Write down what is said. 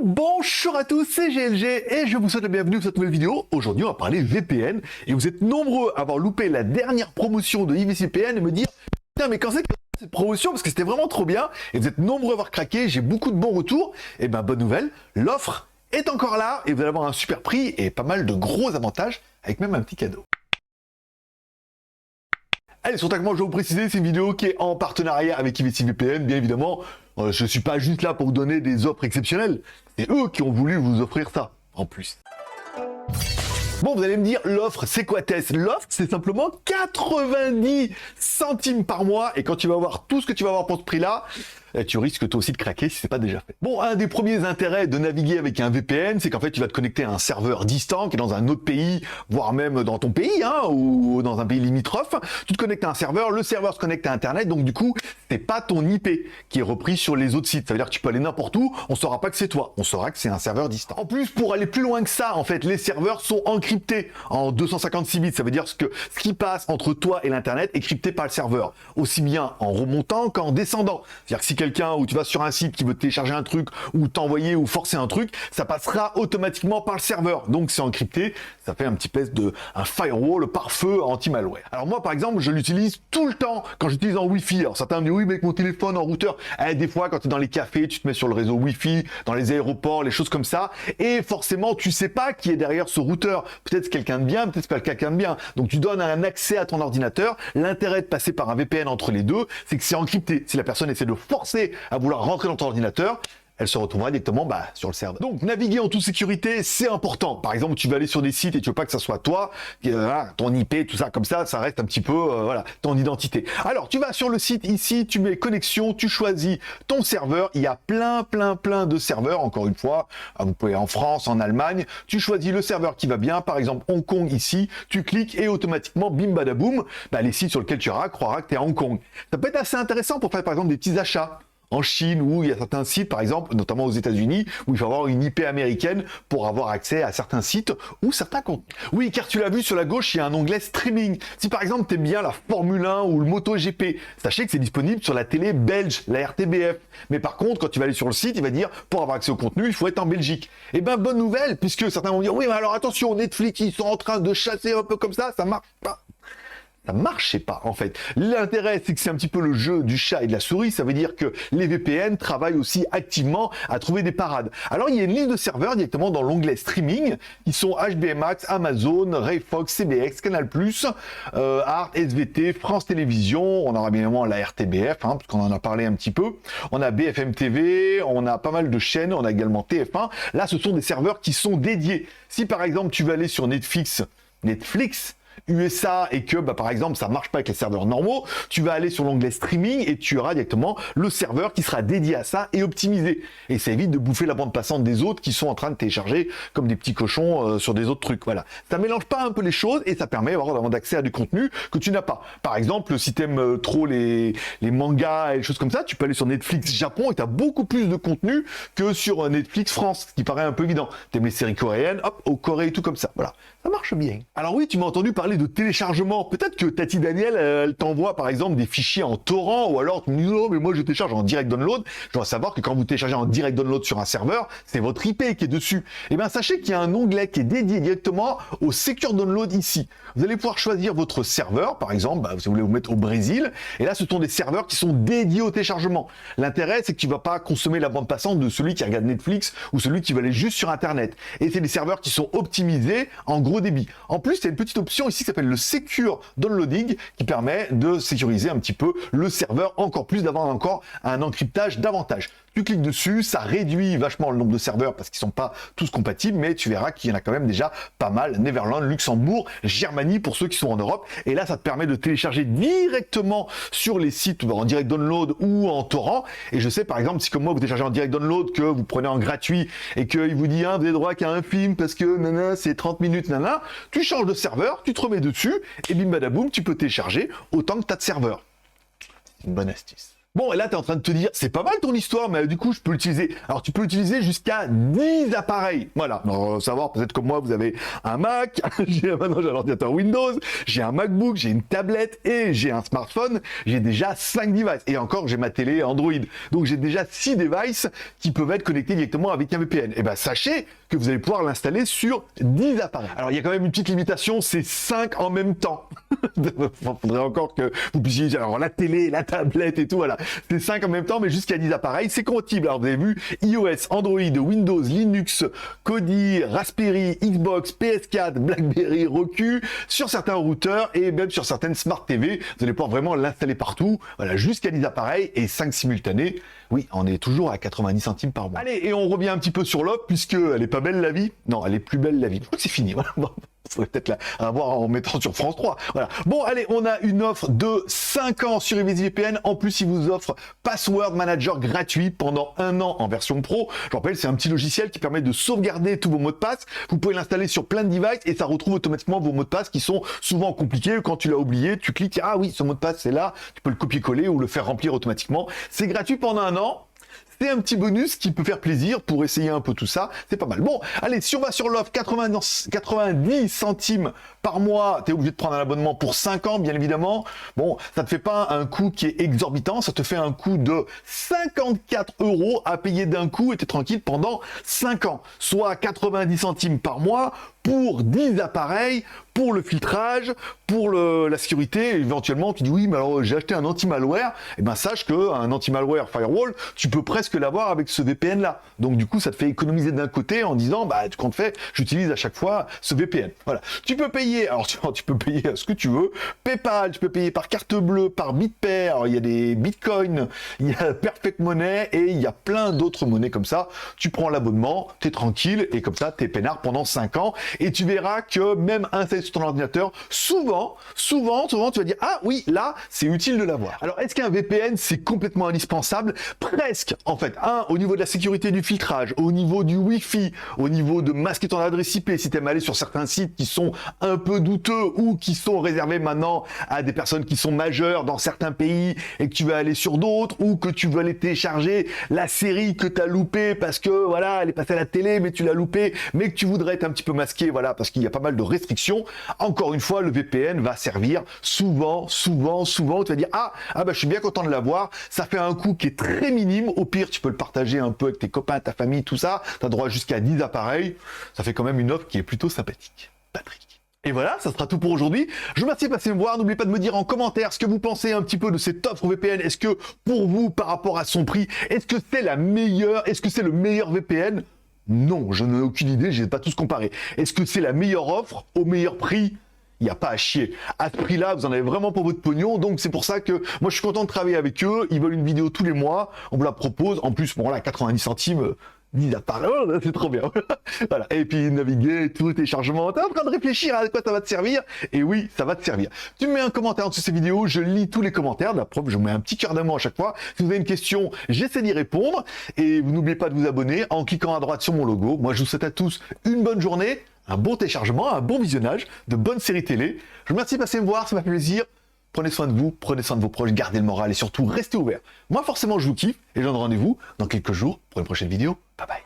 Bonjour à tous, c'est GLG et je vous souhaite la bienvenue pour cette nouvelle vidéo. Aujourd'hui, on va parler VPN et vous êtes nombreux à avoir loupé la dernière promotion de IVCPN et me dire putain, mais quand c'est que cette promotion parce que c'était vraiment trop bien et vous êtes nombreux à avoir craqué, j'ai beaucoup de bons retours. Et ben, bonne nouvelle, l'offre est encore là et vous allez avoir un super prix et pas mal de gros avantages avec même un petit cadeau. Allez, surtout que moi je vais vous préciser, c'est une vidéo qui est en partenariat avec IVCVPN, bien évidemment. Je ne suis pas juste là pour vous donner des offres exceptionnelles, c'est eux qui ont voulu vous offrir ça, en plus. Bon, vous allez me dire, l'offre, c'est quoi Tess? L'offre, c'est simplement 90 centimes par mois, et quand tu vas avoir tout ce que tu vas avoir pour ce prix-là, tu risques toi aussi de craquer si c'est pas déjà fait. Bon, un des premiers intérêts de naviguer avec un VPN, c'est qu'en fait, tu vas te connecter à un serveur distant qui est dans un autre pays, voire même dans ton pays, ou dans un pays limitrophe. Tu te connectes à un serveur, le serveur se connecte à Internet, donc du coup, c'est pas ton IP qui est repris sur les autres sites. Ça veut dire que tu peux aller n'importe où, on saura pas que c'est toi, on saura que c'est un serveur distant. En plus, pour aller plus loin que ça, en fait, les serveurs sont encryptés en 256 bits. Ça veut dire que ce qui passe entre toi et l'Internet est crypté par le serveur, aussi bien en remontant qu'en descendant. C'est-à-dire que si quelqu'un, ou tu vas sur un site qui veut télécharger un truc, ou t'envoyer ou forcer un truc, ça passera automatiquement par le serveur. Donc c'est encrypté, ça fait un petit peu un firewall pare-feu anti-malware. Alors moi par exemple, je l'utilise tout le temps quand j'utilise en Wi-Fi. Alors certains me disent oui mais avec mon téléphone en routeur. Des fois quand tu es dans les cafés, tu te mets sur le réseau Wi-Fi, dans les aéroports, les choses comme ça, et forcément tu sais pas qui est derrière ce routeur. Peut-être c'est quelqu'un de bien, peut-être c'est pas quelqu'un de bien. Donc tu donnes un accès à ton ordinateur. L'intérêt de passer par un VPN entre les deux, c'est que c'est encrypté. Si la personne essaie de forcer à vouloir rentrer dans ton ordinateur, elle se retrouvera directement sur le serveur. Donc naviguer en toute sécurité, c'est important. Par exemple, tu vas aller sur des sites et tu veux pas que ça soit toi, ton IP, tout ça comme ça reste un petit peu ton identité. Alors tu vas sur le site ici, tu mets connexion, tu choisis ton serveur. Il y a plein de serveurs. Encore une fois, vous pouvez en France, en Allemagne, tu choisis le serveur qui va bien. Par exemple Hong Kong ici, tu cliques et automatiquement bim badaboum, les sites sur lesquels tu iras croira que tu es à Hong Kong. Ça peut être assez intéressant pour faire par exemple des petits achats. En Chine, où il y a certains sites, par exemple, notamment aux États-Unis, où il faut avoir une IP américaine pour avoir accès à certains sites ou certains contenus. Oui, car tu l'as vu sur la gauche, il y a un onglet streaming. Si par exemple, tu aimes bien la Formule 1 ou le MotoGP, sachez que c'est disponible sur la télé belge, la RTBF. Mais par contre, quand tu vas aller sur le site, il va dire, pour avoir accès au contenu, il faut être en Belgique. Eh ben, bonne nouvelle, puisque certains vont dire, oui, mais alors attention, Netflix, ils sont en train de chasser un peu comme ça marche pas. Ça marchait pas en fait. L'intérêt, c'est que c'est un petit peu le jeu du chat et de la souris. Ça veut dire que les VPN travaillent aussi activement à trouver des parades. Alors il y a une liste de serveurs directement dans l'onglet streaming qui sont HBO Max, Amazon, Ray Fox, CBX, Canal+, Arte, SVT, France Télévisions. On aura bien évidemment la RTBF, parce qu'on en a parlé un petit peu. On a BFM TV, on a pas mal de chaînes, on a également TF1. Là, ce sont des serveurs qui sont dédiés. Si par exemple tu vas aller sur Netflix USA et que par exemple ça marche pas avec les serveurs normaux, tu vas aller sur l'onglet streaming et tu auras directement le serveur qui sera dédié à ça et optimisé. Et ça évite de bouffer la bande passante des autres qui sont en train de télécharger comme des petits cochons sur des autres trucs. Voilà. Ça mélange pas un peu les choses et ça permet d'avoir accès à du contenu que tu n'as pas. Par exemple, si tu aimes trop les mangas et les choses comme ça, tu peux aller sur Netflix Japon et tu as beaucoup plus de contenu que sur Netflix France, ce qui paraît un peu évident. Tu aimes les séries coréennes, hop, au Corée et tout comme ça. Voilà. Ça marche bien. Alors oui, tu m'as entendu parler de téléchargement. Peut-être que Tati Daniel, elle t'envoie par exemple des fichiers en torrent ou alors tu me dis non mais moi je télécharge en direct download. Je dois savoir que quand vous téléchargez en direct download sur un serveur, c'est votre IP qui est dessus. Et bien sachez qu'il y a un onglet qui est dédié directement au Secure Download ici. Vous allez pouvoir choisir votre serveur, par exemple, si vous voulez vous mettre au Brésil. Et là, ce sont des serveurs qui sont dédiés au téléchargement. L'intérêt, c'est que tu ne vas pas consommer la bande passante de celui qui regarde Netflix ou celui qui va aller juste sur Internet. Et c'est des serveurs qui sont optimisés en gros débit. En plus, il y a une petite option ici qui s'appelle le Secure Downloading qui permet de sécuriser un petit peu le serveur encore plus, d'avoir encore un encryptage davantage. Tu cliques dessus, ça réduit vachement le nombre de serveurs parce qu'ils sont pas tous compatibles, mais tu verras qu'il y en a quand même déjà pas mal. Néerlande, Luxembourg, Germanie pour ceux qui sont en Europe. Et là, ça te permet de télécharger directement sur les sites en direct download ou en torrent. Et je sais par exemple, si comme moi vous téléchargez en direct download, que vous prenez en gratuit et qu'il vous dit vous avez droit qu'à un film parce que nana c'est 30 minutes nana, tu changes de serveur, tu te remets dessus et bim badaboum, tu peux télécharger autant que tu as de serveurs. Une bonne astuce. Bon, et là, tu es en train de te dire, c'est pas mal ton histoire, mais du coup, je peux l'utiliser. Alors, tu peux l'utiliser jusqu'à 10 appareils. Voilà. Alors, savoir, peut-être comme moi, vous avez un Mac, maintenant j'ai un ordinateur Windows, j'ai un MacBook, j'ai une tablette et j'ai un smartphone. J'ai déjà 5 devices. Et encore, j'ai ma télé Android. Donc, j'ai déjà 6 devices qui peuvent être connectés directement avec un VPN. Et ben, sachez que vous allez pouvoir l'installer sur 10 appareils. Alors, il y a quand même une petite limitation, c'est 5 en même temps. Il faudrait encore que vous puissiez utiliser alors, la télé, la tablette et tout, voilà. C'est 5 en même temps, mais jusqu'à 10 appareils. C'est compatible. Alors, vous avez vu, iOS, Android, Windows, Linux, Kodi, Raspberry, Xbox, PS4, BlackBerry, Roku, sur certains routeurs et même sur certaines Smart TV. Vous allez pouvoir vraiment l'installer partout. Voilà, jusqu'à 10 appareils et 5 simultanés. Oui, on est toujours à 90 centimes par mois. Allez, et on revient un petit peu sur l'offre, puisque elle est pas belle la vie. Non, elle est plus belle la vie. Je crois que c'est fini. Voilà. Bon, faudrait peut-être la voir en mettant sur France 3. Voilà. Bon, allez, on a une offre de 5 ans sur EasyVPN. En plus, il vous offre Password Manager gratuit pendant 1 an en version pro. Je rappelle, c'est un petit logiciel qui permet de sauvegarder tous vos mots de passe. Vous pouvez l'installer sur plein de devices et ça retrouve automatiquement vos mots de passe qui sont souvent compliqués. Quand tu l'as oublié, tu cliques, ah oui, ce mot de passe, c'est là. Tu peux le copier-coller ou le faire remplir automatiquement. C'est gratuit pendant 1 an. C'est un petit bonus qui peut faire plaisir pour essayer un peu tout ça. C'est pas mal. Bon, allez, si on va sur l'offre, 90 centimes par mois, tu es obligé de prendre un abonnement pour 5 ans, bien évidemment. Bon, ça te fait pas un coût qui est exorbitant, ça te fait un coût de 54 € à payer d'un coup et tu es tranquille pendant 5 ans. Soit 90 centimes par mois pour 10 appareils, pour le filtrage, pour la sécurité. Éventuellement, tu dis oui, mais alors j'ai acheté un anti-malware. Eh ben, sache qu'un anti-malware firewall, tu peux presque l'avoir avec ce VPN là. Donc du coup, ça te fait économiser d'un côté en disant, bah, compte fait, j'utilise à chaque fois ce VPN. Voilà. Tu peux payer, alors tu peux payer ce que tu veux. PayPal, tu peux payer par carte bleue, par BitPay. Alors, il y a des bitcoins, il y a Perfect Money et il y a plein d'autres monnaies comme ça. Tu prends l'abonnement, tu es tranquille et comme ça, tu es peinard pendant 5 ans. Et tu verras que même installé sur ton ordinateur, souvent, tu vas dire, ah oui, là, c'est utile de l'avoir. Alors, est-ce qu'un VPN, c'est complètement indispensable? Presque, en fait. Au niveau de la sécurité du filtrage, au niveau du Wi-Fi, au niveau de masquer ton adresse IP, si tu aimes aller sur certains sites qui sont un peu douteux ou qui sont réservés maintenant à des personnes qui sont majeures dans certains pays et que tu vas aller sur d'autres, ou que tu veux aller télécharger la série que tu as loupée parce que, voilà, elle est passée à la télé, mais tu l'as loupée, mais que tu voudrais être un petit peu masqué, voilà, parce qu'il y a pas mal de restrictions. Encore une fois, le VPN va servir souvent, tu vas dire, bah, je suis bien content de l'avoir, ça fait un coût qui est très minime, au pire, tu peux le partager un peu avec tes copains, ta famille, tout ça, tu as droit jusqu'à 10 appareils, ça fait quand même une offre qui est plutôt sympathique. Patrick. Et voilà, ça sera tout pour aujourd'hui. Je vous remercie de passer me voir. N'oubliez pas de me dire en commentaire ce que vous pensez un petit peu de cette offre VPN. Est-ce que pour vous, par rapport à son prix, est-ce que c'est la meilleure, est-ce que c'est le meilleur VPN? Non, je n'ai aucune idée, je n'ai pas tous comparé. Est-ce que c'est la meilleure offre au meilleur prix? Il n'y a pas à chier. À ce prix-là, vous en avez vraiment pour votre pognon. Donc, c'est pour ça que moi, je suis content de travailler avec eux. Ils veulent une vidéo tous les mois. On vous la propose. En plus, bon, là, 90 centimes, 10 appareils, c'est trop bien. Voilà. Et puis, naviguer, tout, téléchargement. T'es en train de réfléchir à quoi ça va te servir. Et oui, ça va te servir. Tu me mets un commentaire en dessous de ces vidéos. Je lis tous les commentaires. La preuve, je mets un petit cœur d'amour à chaque fois. Si vous avez une question, j'essaie d'y répondre. Et vous n'oubliez pas de vous abonner en cliquant à droite sur mon logo. Moi, je vous souhaite à tous une bonne journée, un bon téléchargement, un bon visionnage, de bonnes séries télé. Je vous remercie de passer me voir, ça m'a fait plaisir. Prenez soin de vous, prenez soin de vos proches, gardez le moral et surtout restez ouverts. Moi forcément je vous kiffe et je vous donne rendez-vous dans quelques jours pour une prochaine vidéo. Bye bye.